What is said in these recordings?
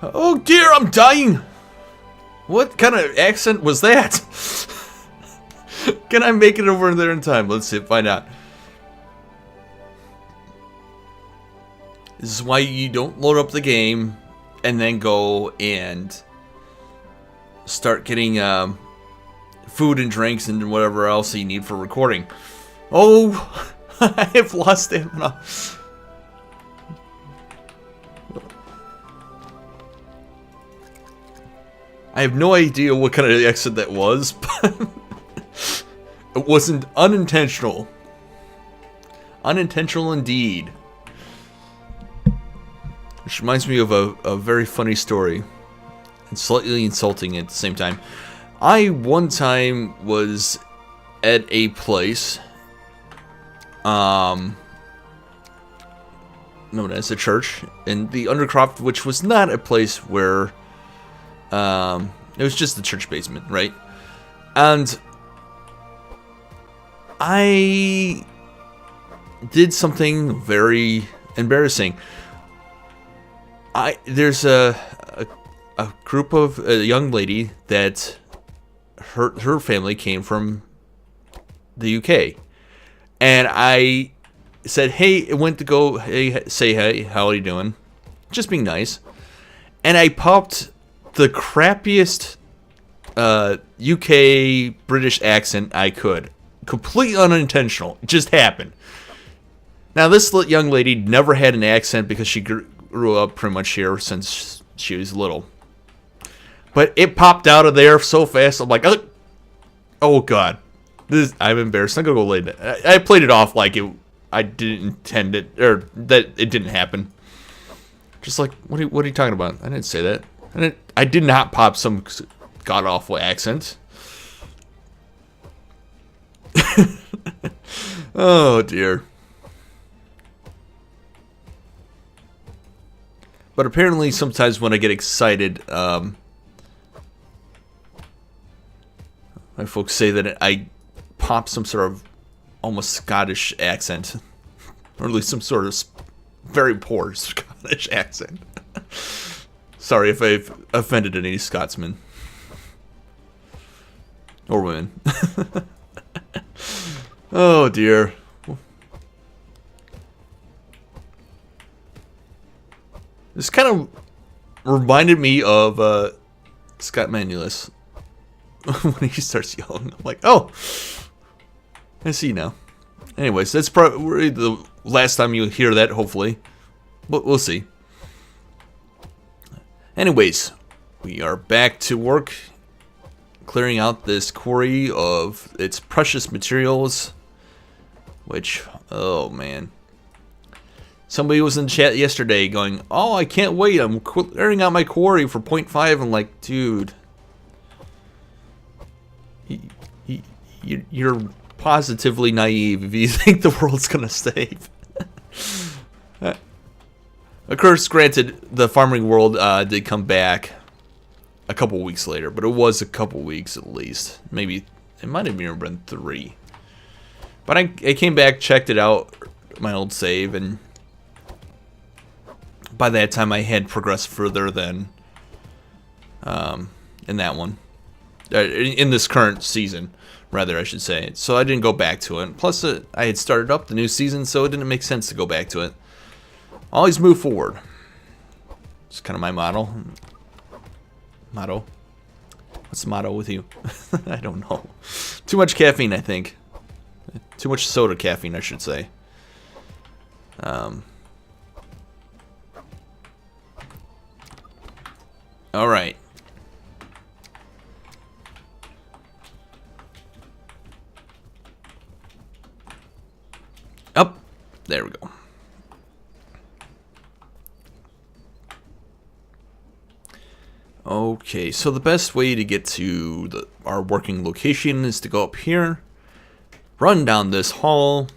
Oh dear, I'm dying! What kind of accent was that? Can I make it over there in time? Let's see, find out. This is why you don't load up the game and then go and start getting food and drinks and whatever else you need for recording. Oh, I have lost stamina. I have no idea what kind of accent that was, but it wasn't unintentional. Unintentional indeed. Which reminds me of a very funny story. And slightly insulting at the same time. I one time was at a place known as a church in the Undercroft, which was not a place where it was just the church basement, right? And I did something very embarrassing. There's a group of a young lady that her family came from the UK, and I said, "Hey," I went to go, "Hey, say hey, how are you doing?" Just being nice, and I popped the crappiest UK British accent I could, completely unintentional. It just happened. Now this young lady never had an accent because she grew up pretty much here since she was little. But it popped out of there so fast. I'm like, oh god, I'm embarrassed. I'm gonna go lay it. I played it off like I didn't intend it, or that it didn't happen. Just like, what are you talking about? I didn't say that. I did not pop some god awful accent. Oh dear. But apparently sometimes when I get excited, my folks say that I pop some sort of almost Scottish accent. Or at least some sort of very poor Scottish accent. Sorry if I've offended any Scotsmen. Or women. Oh dear. This kind of reminded me of Scott Manulus when he starts yelling. I'm like, oh, I see now. Anyways, that's probably the last time you'll hear that, hopefully. But we'll see. Anyways, we are back to work, clearing out this quarry of its precious materials. Which, oh man. Somebody was in chat yesterday going, oh, I can't wait, I'm clearing out my quarry for 0.5. I'm like, dude, you're positively naive if you think the world's gonna save. Of course, granted, the farming world did come back a couple weeks later, but it was a couple weeks at least. Maybe, it might have even been 3. But I came back, checked it out, my old save, and by that time I had progressed further than in that one. In this current season, rather, I should say. So I didn't go back to it. Plus, I had started up the new season, so it didn't make sense to go back to it. Always move forward. It's kind of my motto. What's the motto with you? I don't know. Too much caffeine, I think. Too much soda caffeine, I should say. Alright. Up. There we go. Okay, so the best way to get to our working location is to go up here, run down this hall,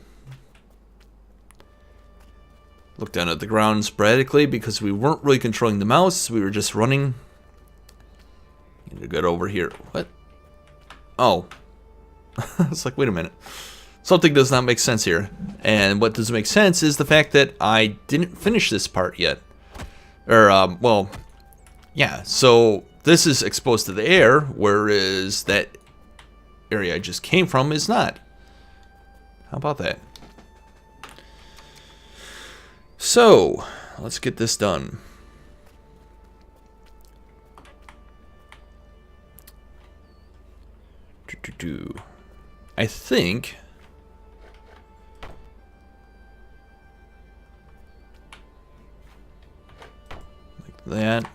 look down at the ground sporadically because we weren't really controlling the mouse, we were just running. Need to get over here. What? Oh. It's like, wait a minute. Something does not make sense here. And what doesn't make sense is the fact that I didn't finish this part yet. Or, well, Yeah, so this is exposed to the air, whereas that area I just came from is not. How about that? So, let's get this done. I think like that.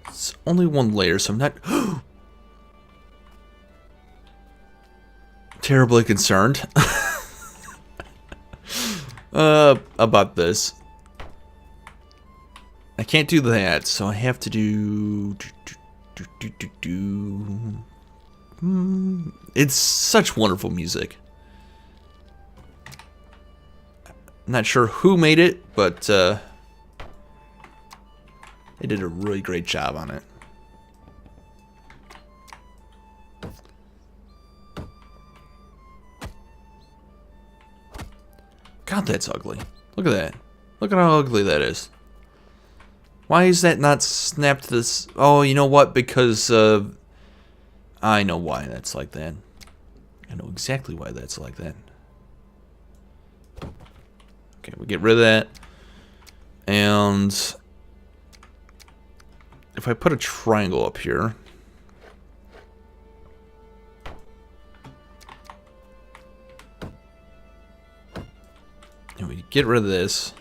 It's only one layer, so I'm not terribly concerned about this. I can't do that, so I have to do. It's such wonderful music. I'm not sure who made it, but they did a really great job on it. God, that's ugly. Look at that. Look at how ugly that is. Why is that not snapped to this? Oh, you know what? Because I know why that's like that. I know exactly why that's like that. Okay, we get rid of that. And if I put a triangle up here, and we get rid of this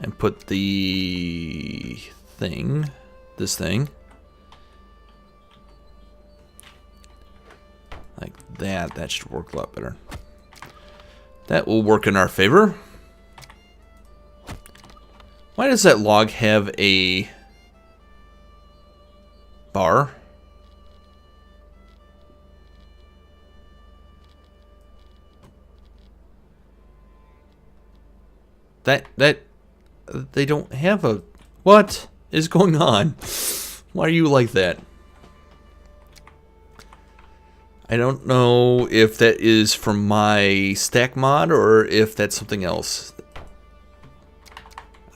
and put the thing, this thing, like that, that should work a lot better. That will work in our favor. Why does that log have a bar? That they don't have a... What is going on? Why are you like that? I don't know if that is from my stack mod or if that's something else.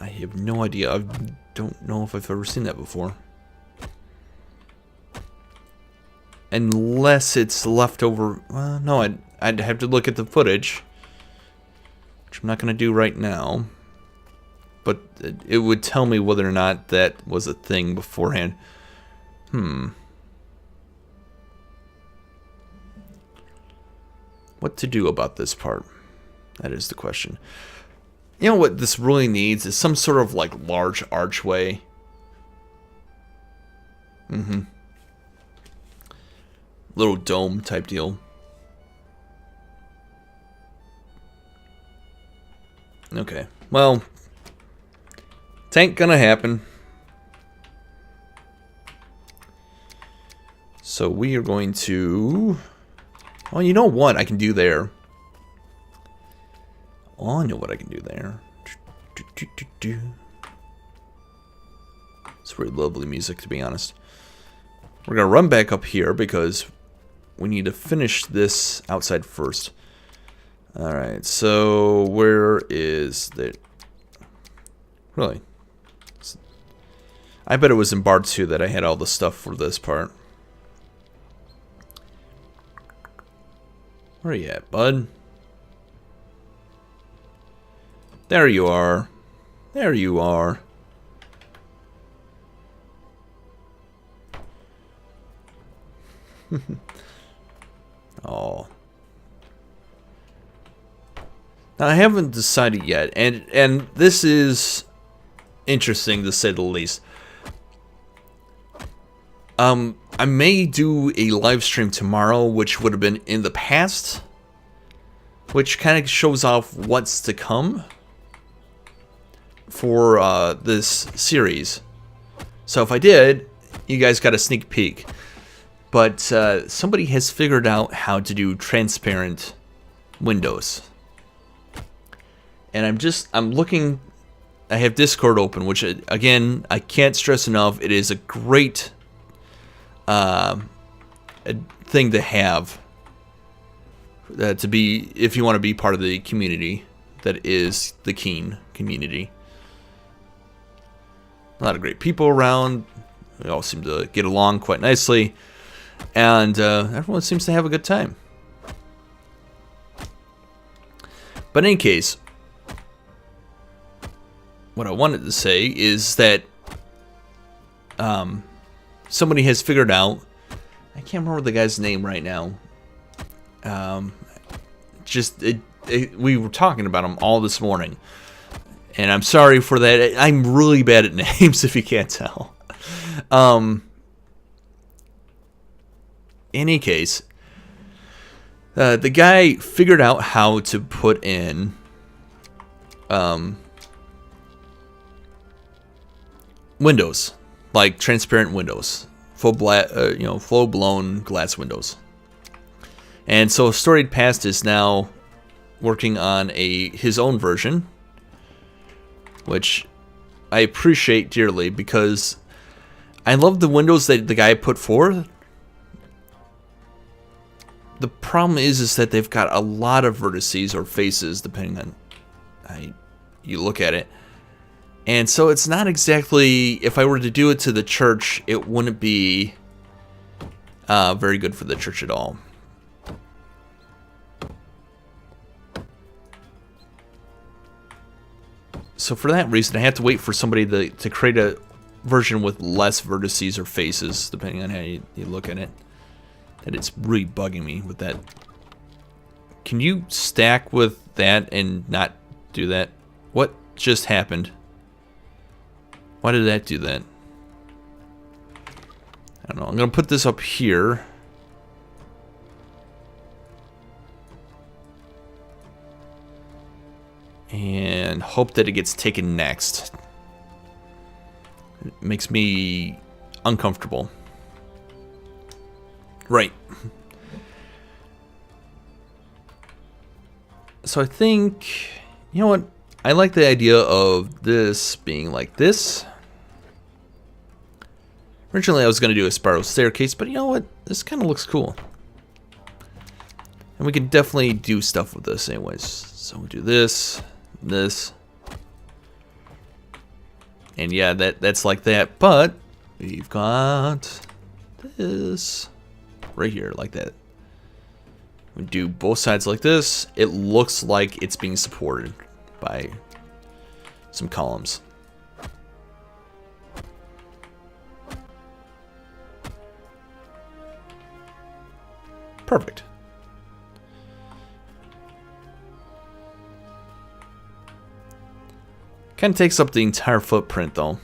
I have no idea. I don't know if I've ever seen that before. Unless it's leftover... no, I'd have to look at the footage, which I'm not going to do right now. But it would tell me whether or not that was a thing beforehand. What to do about this part? That is the question. You know what this really needs is some sort of like large archway. Little dome type deal. Okay, well, it ain't gonna happen. So we are going to... Well, you know what I can do there? Oh, I know what I can do there. It's very lovely music, to be honest. We're gonna run back up here because we need to finish this outside first. Alright, so where is the... Really? I bet it was in bar 2 that I had all the stuff for this part. Where are you at, bud? There you are. There you are. Oh. Now, I haven't decided yet, and this is interesting to say the least. I may do a live stream tomorrow, which would have been in the past, which kind of shows off what's to come for this series. So if I did, you guys got a sneak peek. But somebody has figured out how to do transparent windows. And I'm looking, I have Discord open, which again, I can't stress enough, it is a great thing to have, to be, if you want to be part of the community, that is the Keene community. A lot of great people around. We all seem to get along quite nicely. And everyone seems to have a good time. But in any case, what I wanted to say is that somebody has figured out, I can't remember the guy's name right now. We were talking about him all this morning. And I'm sorry for that. I'm really bad at names, if you can't tell. In any case, the guy figured out how to put in windows, like transparent windows, full blown glass windows. And so Storied Past is now working on his own version, which I appreciate dearly because I love the windows that the guy put forth. The problem is that they've got a lot of vertices or faces, depending on how you look at it. And so it's not exactly, if I were to do it to the church, it wouldn't be very good for the church at all. So for that reason, I have to wait for somebody to create a version with less vertices or faces, depending on how you look at it. And it's really bugging me with that. Can you stack with that and not do that? What just happened? Why did that do that? I don't know. I'm going to put this up here. And hope that it gets taken next. It makes me uncomfortable. Right. So I think, you know what? I like the idea of this being like this. Originally I was going to do a spiral staircase, but you know what? This kind of looks cool. And we can definitely do stuff with this anyways. So we'll do this, this. And yeah, that's like that. But we've got this right here like that. We do both sides like this. It looks like it's being supported by some columns. Perfect. Kind of takes up the entire footprint though.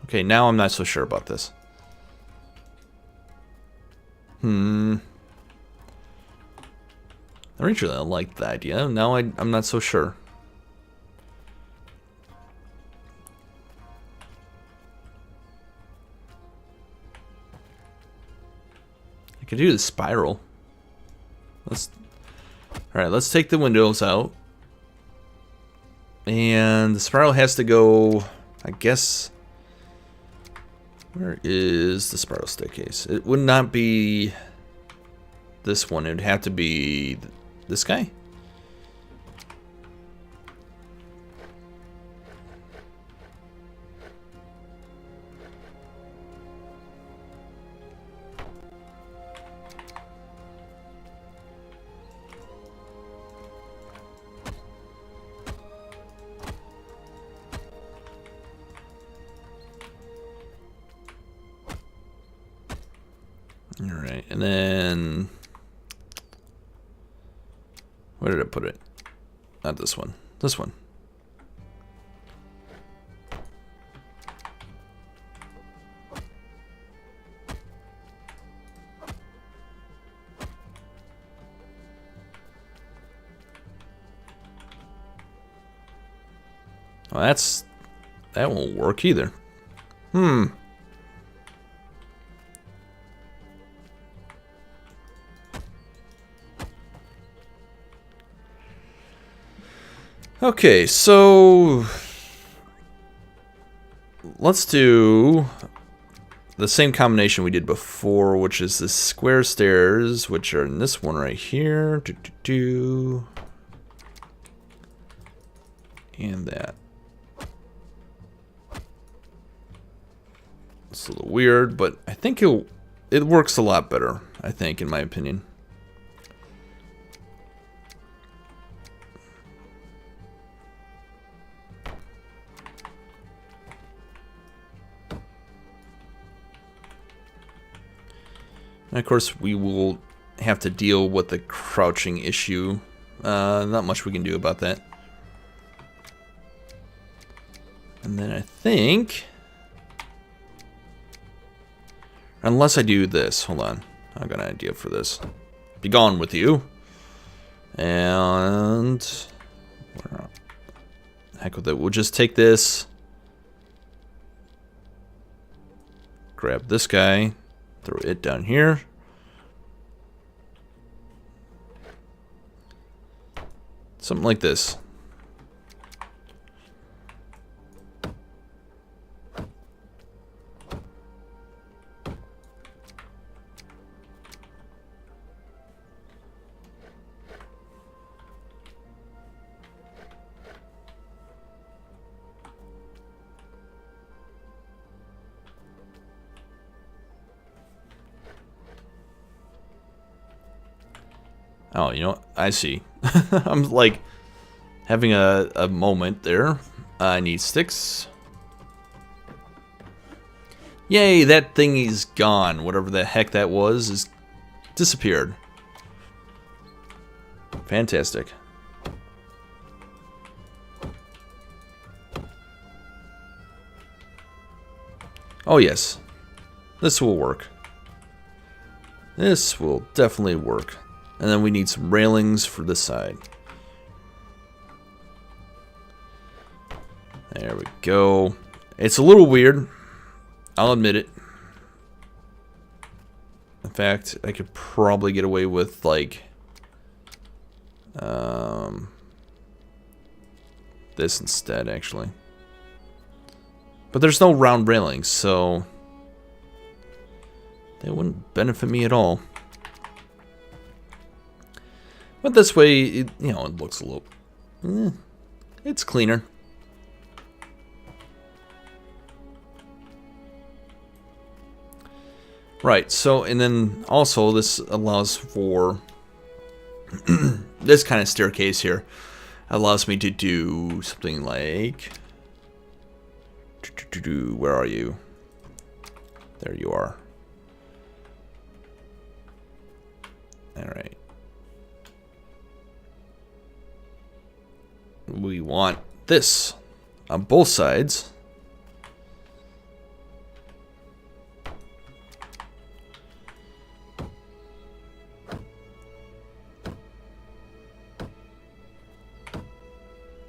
Okay, now I'm not so sure about this. Originally I liked the idea. Now I'm not so sure. I could do the spiral. Alright, let's take the windows out. And the spiral has to go, I guess. Where is the spiral staircase? It would not be this one. It would have to be this guy. Alright, and then where did I put it? Not this one. This one. Well, that won't work either. Okay, so let's do the same combination we did before, which is the square stairs, which are in this one right here. And that. It's a little weird, but I think it works a lot better, I think, in my opinion. And of course, we will have to deal with the crouching issue. Not much we can do about that. And then I think, unless I do this, hold on, I've got an idea for this. Be gone with you. And heck with it, we'll just take this, grab this guy, throw it down here. Something like this. Oh, you know what? I see. I'm like having a moment there. I need sticks. Yay, that thing is gone. Whatever the heck that was is disappeared. Fantastic. Oh yes, this will work. This will definitely work. And then we need some railings for this side. There we go. It's a little weird. I'll admit it. In fact, I could probably get away with like this instead, actually. But there's no round railings, so they wouldn't benefit me at all. But this way, it, you know, it looks a little, it's cleaner. Right, so, and then also this allows for this kind of staircase here. Allows me to do something like, where are you? There you are. All right. We want this on both sides.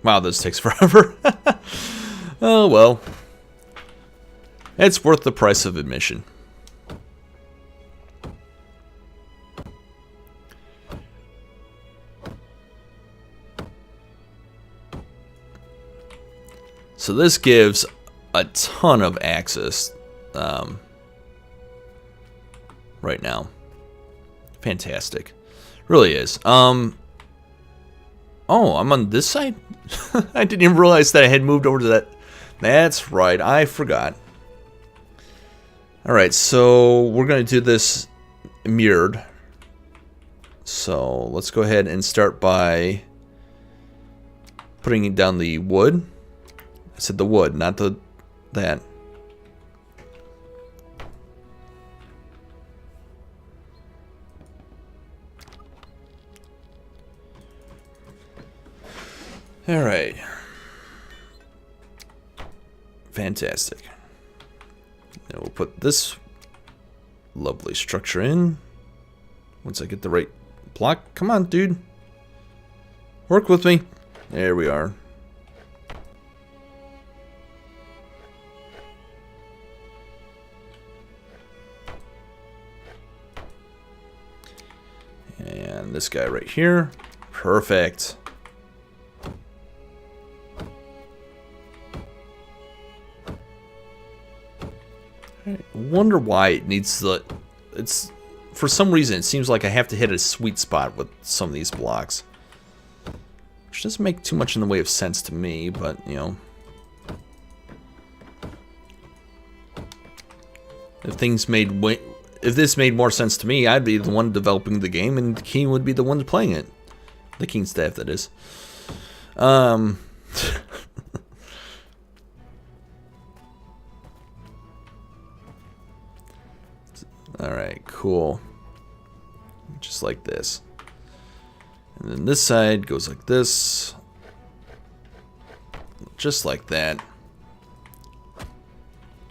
Wow, this takes forever. Oh well. It's worth the price of admission. So this gives a ton of access right now. Fantastic. Really is. Oh, I'm on this side? I didn't even realize that I had moved over to that. That's right, I forgot. Alright, so we're going to do this mirrored. So let's go ahead and start by putting down the wood. I said the wood, not that. All right. Fantastic. Now we'll put this lovely structure in. Once I get the right block. Come on, dude. Work with me. There we are. And this guy right here. Perfect. Alright, wonder why it needs the... It's... For some reason, it seems like I have to hit a sweet spot with some of these blocks. Which doesn't make too much in the way of sense to me, but, you know. If this made more sense to me, I'd be the one developing the game, and Keen would be the one playing it. The Keen staff, that is. Alright, cool. Just like this. And then this side goes like this. Just like that.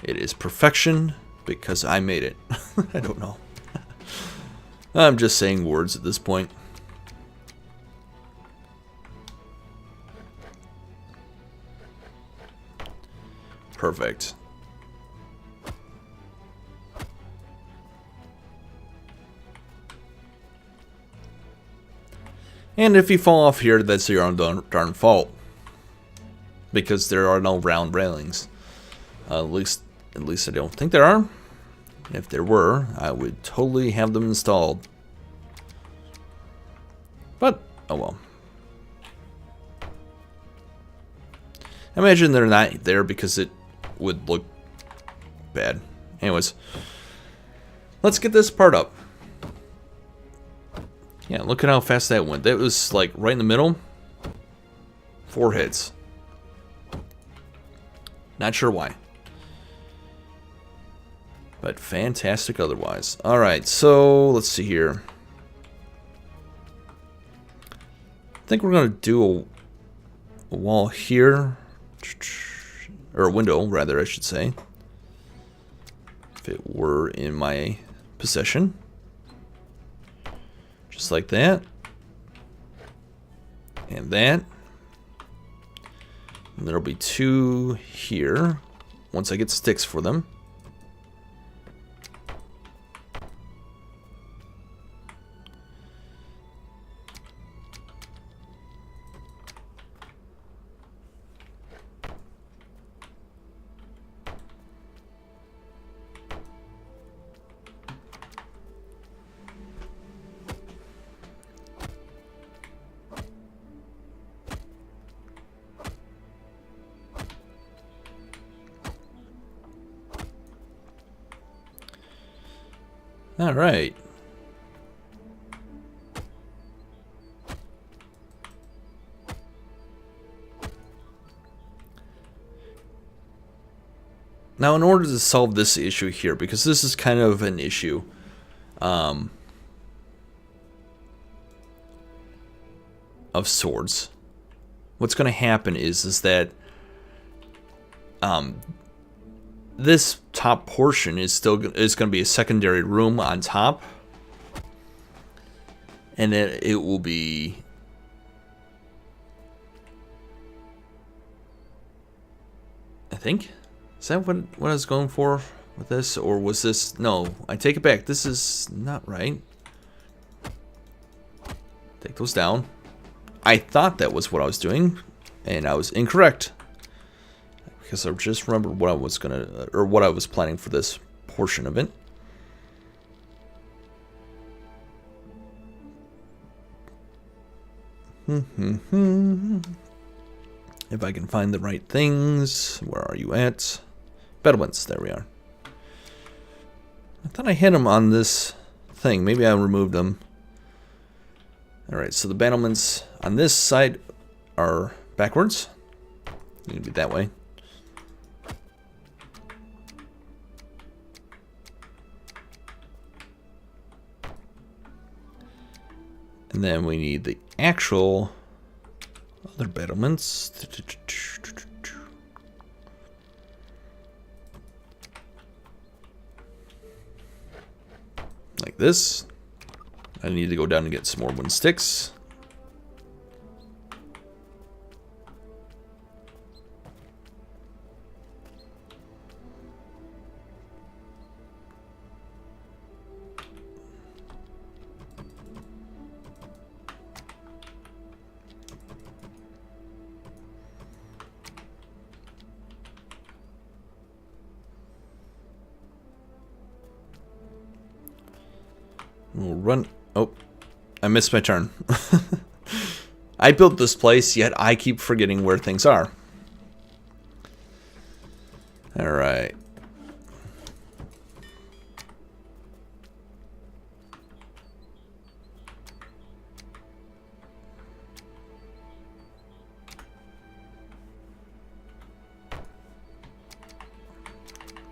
It is perfection because I made it. I don't know. I'm just saying words at this point. Perfect. And if you fall off here, that's your own darn fault. Because there are no round railings. At least I don't think there are. If there were, I would totally have them installed. But, oh well. I imagine they're not there because it would look bad. Anyways, let's get this part up. Yeah, look at how fast that went. That was like right in the middle. 4 hits. Not sure why. But fantastic otherwise. Alright, so let's see here. I think we're going to do a wall here. Or a window, rather, I should say. If it were in my possession. Just like that. And that. And there'll be 2 here. Once I get sticks for them. All right. Now, in order to solve this issue here, because this is kind of an issue, of sorts, what's going to happen is that this top portion is going to be a secondary room on top, and it will be I think, is that what I was going for with this, or was this? No, I take it back. This is not right. Take those down. I thought that was what I was doing, and I was incorrect. Because I just remembered what I was what I was planning for this portion of it. If I can find the right things. Where are you at? Bedouins, there we are. I thought I hit them on this thing. Maybe I removed them. Alright, so the battlements on this side are backwards. Need to be that way. And then we need the actual other battlements. Like this. I need to go down and get some more wooden sticks. We'll run. Oh, I missed my turn. I built this place, yet I keep forgetting where things are. Alright.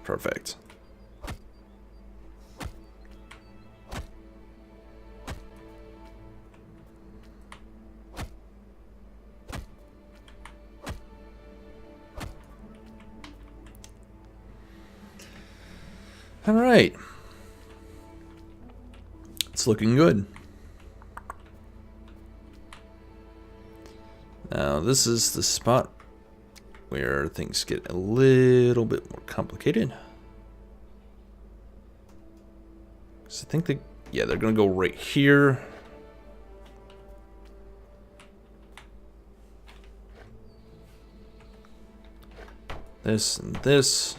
Perfect. All right. It's looking good. Now, this is the spot where things get a little bit more complicated. So I think they're going to go right here. This and this.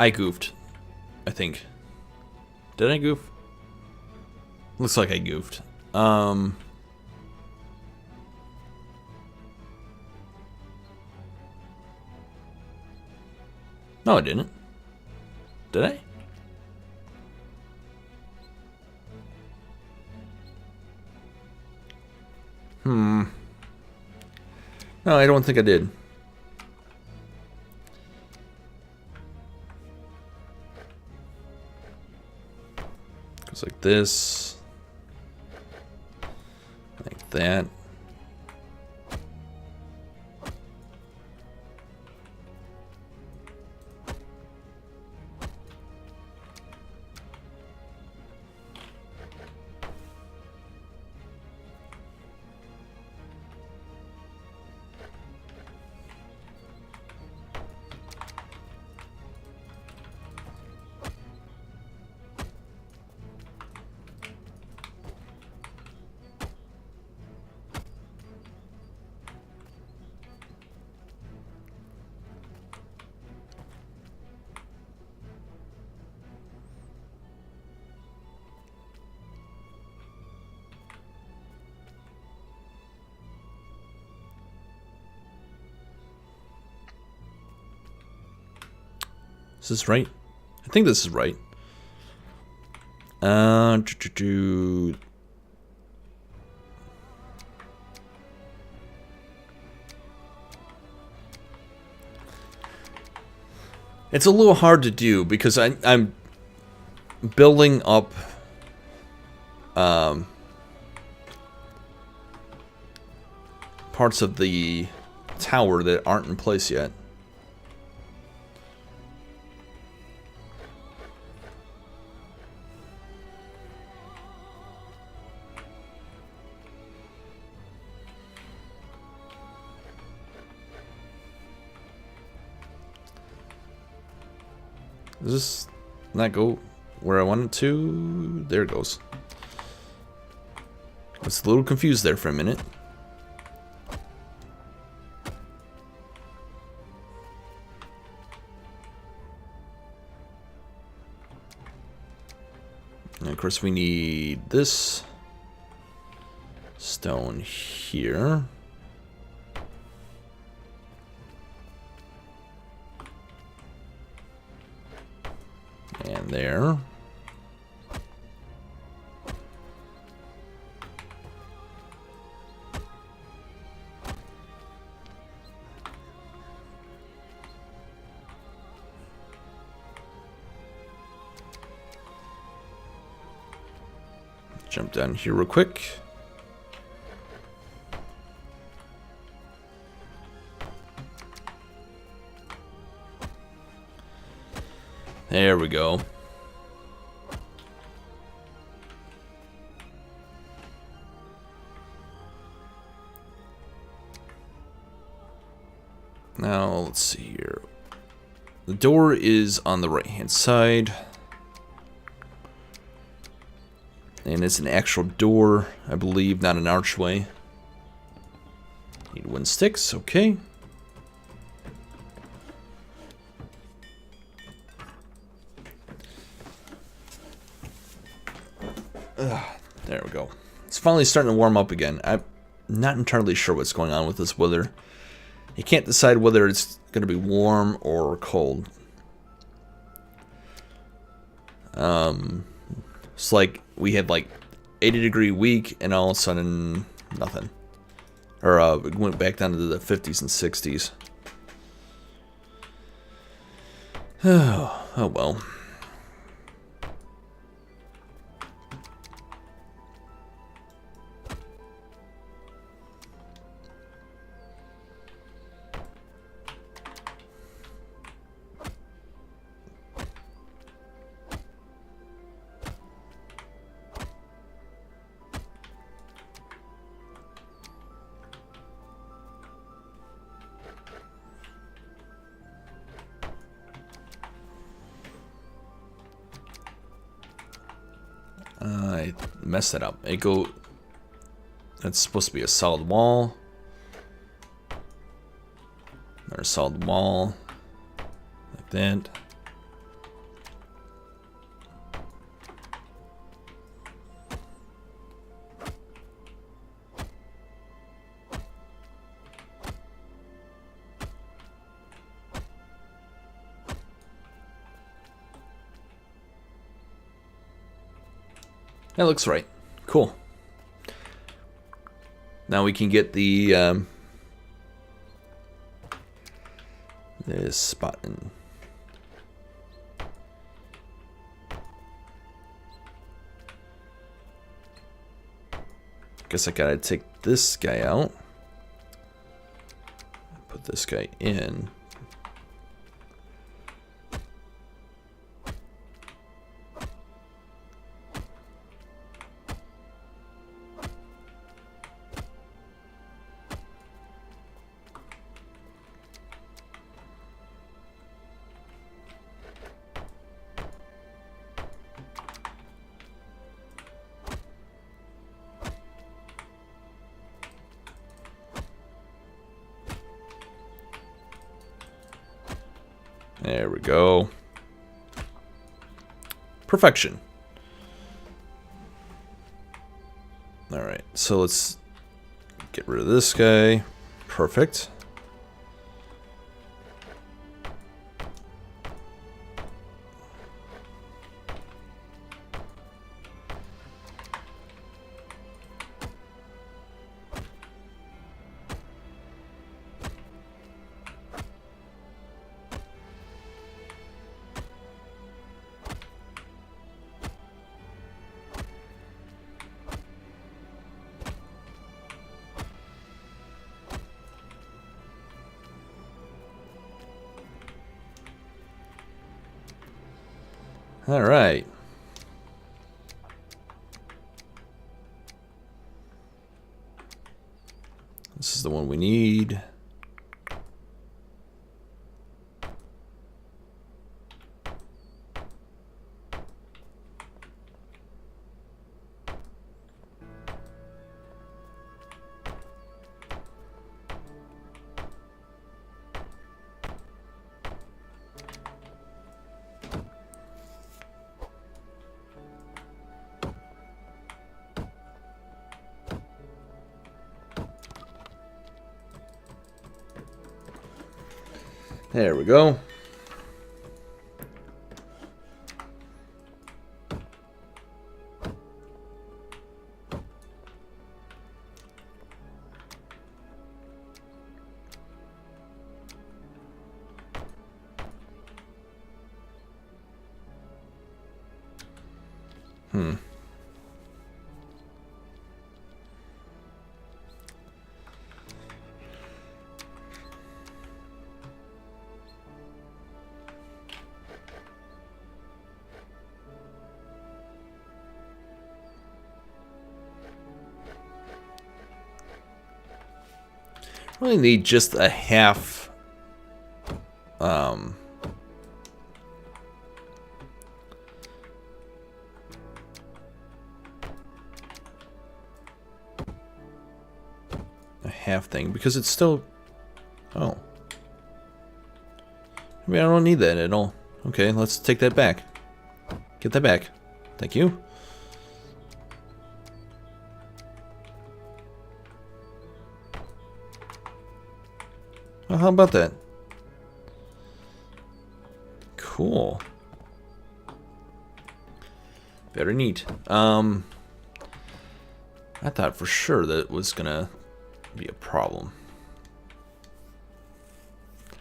I goofed, I think. Did I goof? Looks like I goofed. No, I didn't. Did I? No, I don't think I did. Goes like this. Like that. Is this right? I think this is right. It's a little hard to do because I'm building up parts of the tower that aren't in place yet. Does this not go where I want it to? There it goes. I was a little confused there for a minute. And of course we need this stone here. And there. Jump down here real quick. There we go. Now, let's see here. The door is on the right-hand side. And it's an actual door, I believe, not an archway. Need wooden sticks, okay. There we go. It's finally starting to warm up again. I'm not entirely sure what's going on with this weather. You can't decide whether it's going to be warm or cold. It's like we had like 80-degree week and all of a sudden nothing. Or it went back down to the 50s and 60s. Oh well. I messed that up. That's supposed to be a solid wall. Another solid wall. Like that. That looks right. Cool. Now we can get the this spot in. Guess I gotta take this guy out. Put this guy in. There we go. Perfection. Alright, so let's get rid of this guy. Perfect. All right. This is the one we need. There we go. really need just a half thing, because it's still... Oh. I mean, I don't need that at all. Okay, let's take that back. Get that back. Thank you. Well, how about that? Cool. Very neat. I thought for sure that it was gonna be a problem. I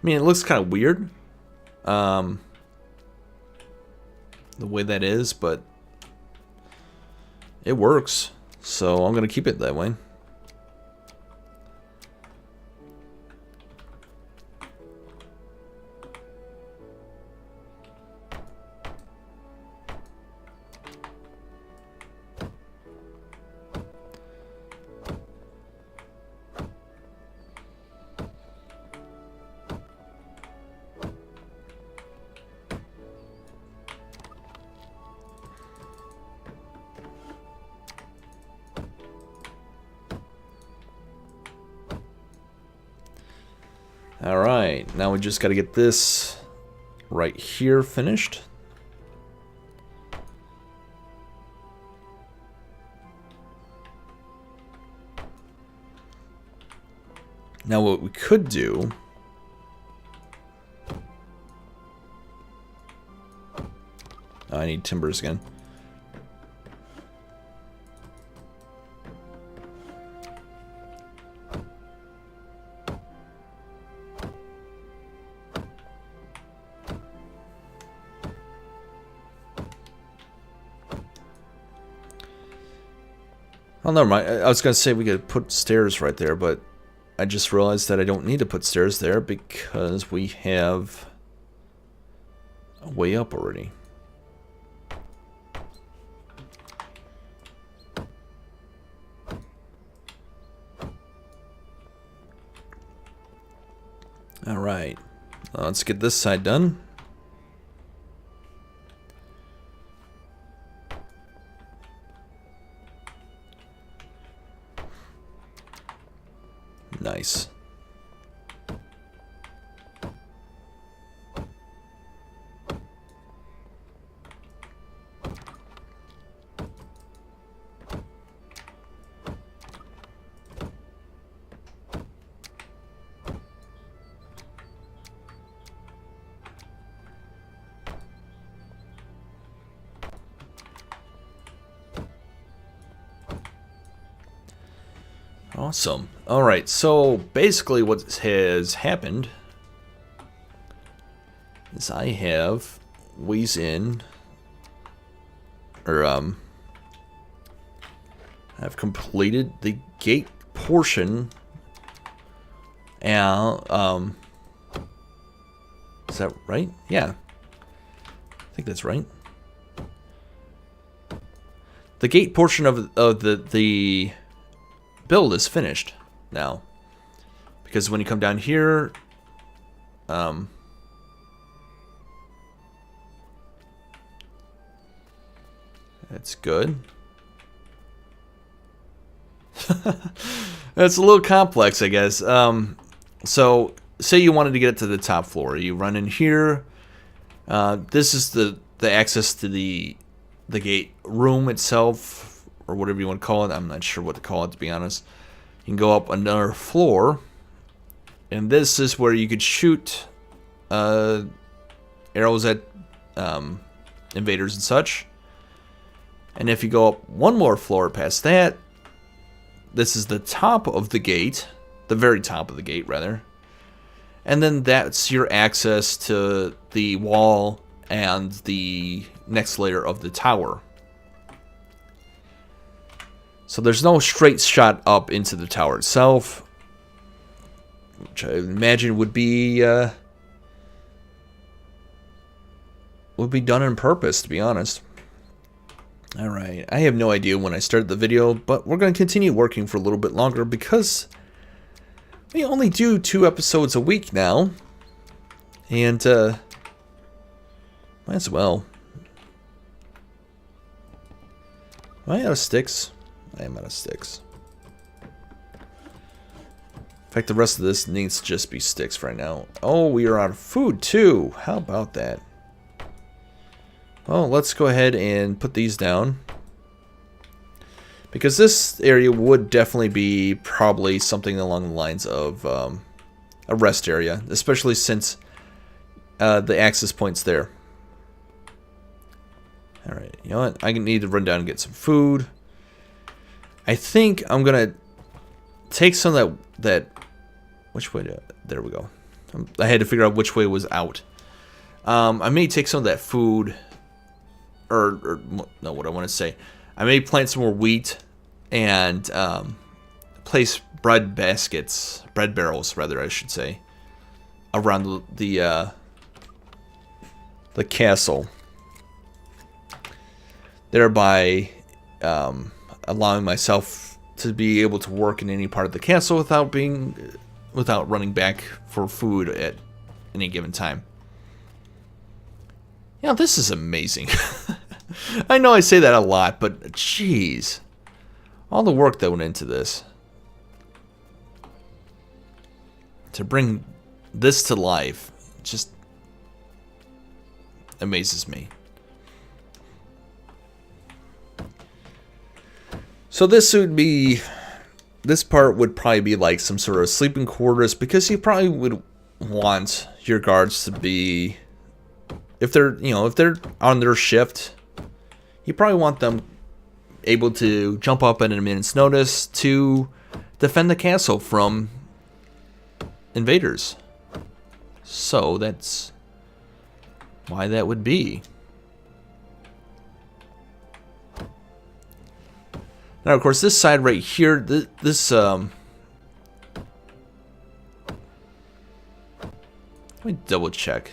mean, it looks kind of weird, the way that is, but it works, so I'm gonna keep it that way. Alright, now we just got to get this right here finished. Now what we could do... Oh, I need timbers again. Oh, never mind. I was going to say we could put stairs right there, but I just realized that I don't need to put stairs there because we have a way up already. All right. Let's get this side done. Nice. Awesome. Alright, so basically what has happened is I have ways in, or I've completed the gate portion, and is that right? Yeah, I think that's right. The gate portion of the build is finished now, because when you come down here, that's good. It's a little complex, I guess. So say you wanted to get it to the top floor, you run in here. This is the access to the gate room itself, or whatever you want to call it. I'm not sure what to call it, to be honest. You can go up another floor, and this is where you could shoot arrows at invaders and such. And if you go up one more floor past that, this is the top of the gate, the very top of the gate, rather. And then that's your access to the wall and the next layer of the tower. So there's no straight shot up into the tower itself, which I imagine would be done on purpose, to be honest. Alright, I have no idea when I started the video, but we're going to continue working for a little bit longer because We only do 2 episodes a week now. And, might as well. Am I out of sticks? I am out of sticks. In fact, the rest of this needs to just be sticks right now. Oh, we are out of food, too. How about that? Well, let's go ahead and put these down. Because this area would definitely be probably something along the lines of a rest area. Especially since the access point's there. Alright, you know what? I need to run down and get some food. I think I'm going to take some of that... Which way to... There we go. I had to figure out which way was out. I may take some of that food... Or no, what I want to say. I may plant some more wheat and place bread barrels, rather, I should say, around the castle. Thereby allowing myself to be able to work in any part of the castle without running back for food at any given time. Yeah, this is amazing. I know I say that a lot, but jeez. All the work that went into this. To bring this to life just amazes me. So this part would probably be like some sort of sleeping quarters, because you probably would want your guards to be, if they're on their shift, you probably want them able to jump up at a minute's notice to defend the castle from invaders. So that's why that would be. Now, of course, this side right here, let me double check.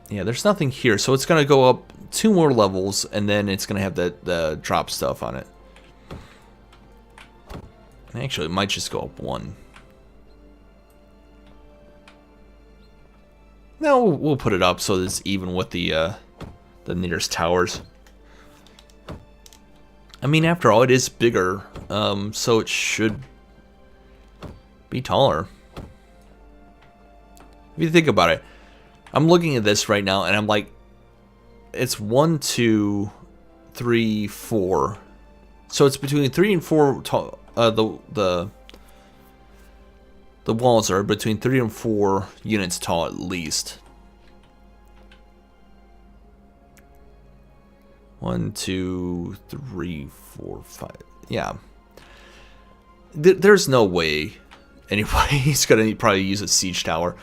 Yeah, there's nothing here, so it's gonna go up 2 more levels, and then it's gonna have the drop stuff on it. Actually, it might just go up 1. No, we'll put it up so it's even with the nearest towers. I mean, after all, it is bigger, so it should be taller. If you think about it, I'm looking at this right now, and I'm like, it's 1, 2, 3, 4. So it's between 3 and 4. The walls are between 3 and 4 units tall at least. 1, 2, 3, 4, 5. Yeah. There's no way anyway he's gonna probably use a siege tower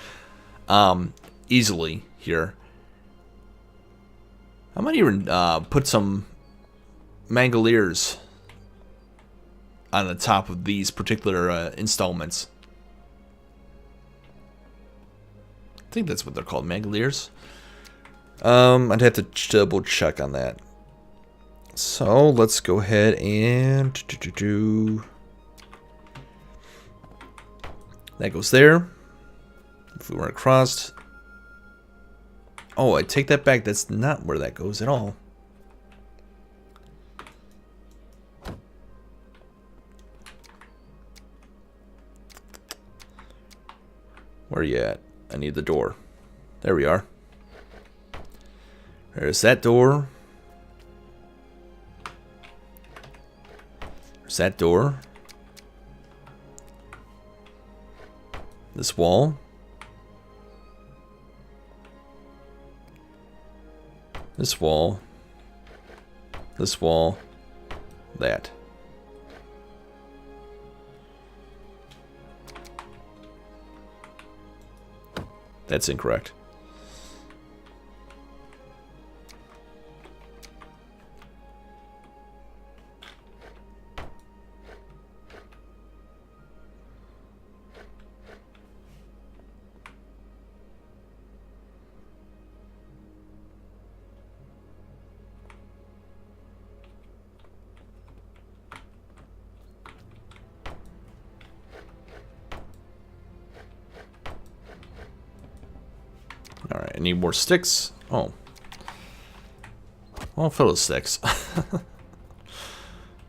easily here. I might even put some Mangoliers on the top of these particular installments. I think that's what they're called, Mangoliers. I'd have to double check on that. So let's go ahead and that goes there. If we weren't crossed. Oh, I take that back. That's not where that goes at all. Where are you at? I need the door. There we are. There's that door. There's that door. This wall. This wall. This wall. That. That's incorrect. I need more sticks. Oh. I'll fill with sticks.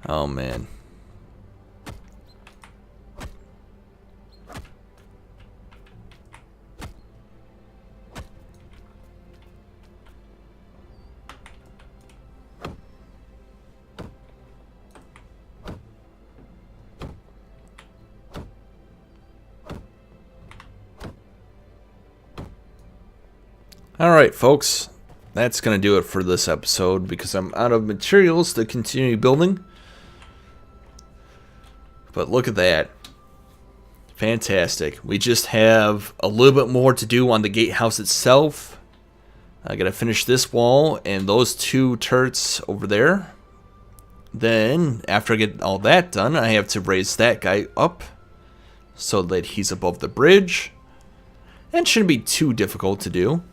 Oh, man. Alright, folks, that's going to do it for this episode because I'm out of materials to continue building. But look at that. Fantastic. We just have a little bit more to do on the gatehouse itself. I got to finish this wall and those 2 turrets over there. Then, after I get all that done, I have to raise that guy up so that he's above the bridge. And shouldn't be too difficult to do.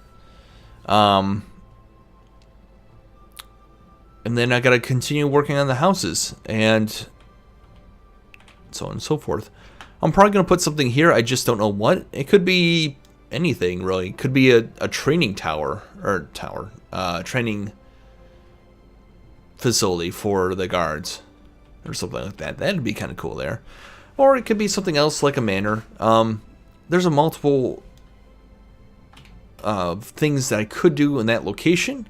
And then I gotta continue working on the houses and so on and so forth. I'm probably gonna put something here. I just don't know what. It could be anything really. It could be a training tower or training facility for the guards or something like that. That'd be kind of cool there. Or it could be something else like a manor. There's a multiple things that I could do in that location,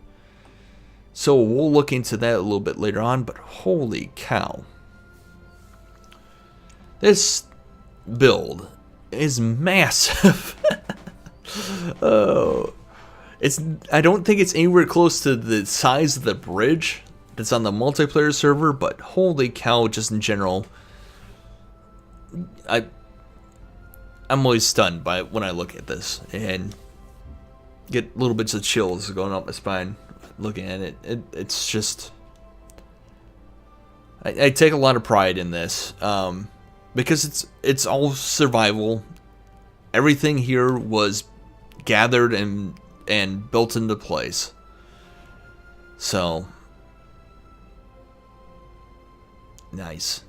so we'll look into that a little bit later on. But holy cow, this build is massive. Oh, I don't think it's anywhere close to the size of the bridge that's on the multiplayer server, but holy cow, just in general, I'm always stunned by when I look at this and get little bits of chills going up my spine looking at it. It's just, I take a lot of pride in this because it's all survival. Everything here was gathered and built into place. So nice.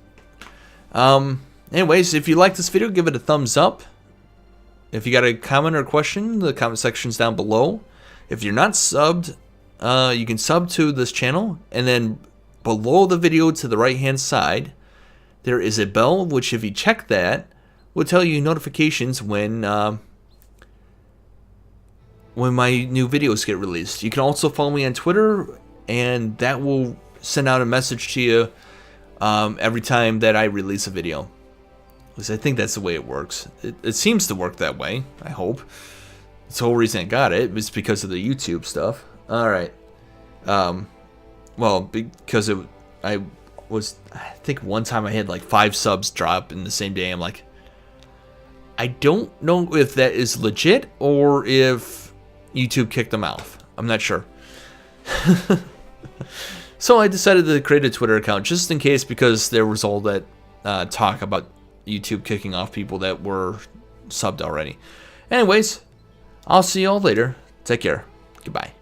Anyways, if you like this video, give it a thumbs up. If you got a comment or question, the comment section's down below. If you're not subbed, you can sub to this channel. And then below the video to the right hand side, there is a bell, which if you check that, will tell you notifications when my new videos get released. You can also follow me on Twitter, and that will send out a message to you every time that I release a video. I think that's the way it works. It seems to work that way, I hope. That's the whole reason I got it was because of the YouTube stuff. Alright. Well, because I think one time I had like 5 subs drop in the same day. I'm like, I don't know if that is legit or if YouTube kicked them off. I'm not sure. So I decided to create a Twitter account just in case, because there was all that talk about YouTube kicking off people that were subbed already. Anyways, I'll see y'all later. Take care. Goodbye.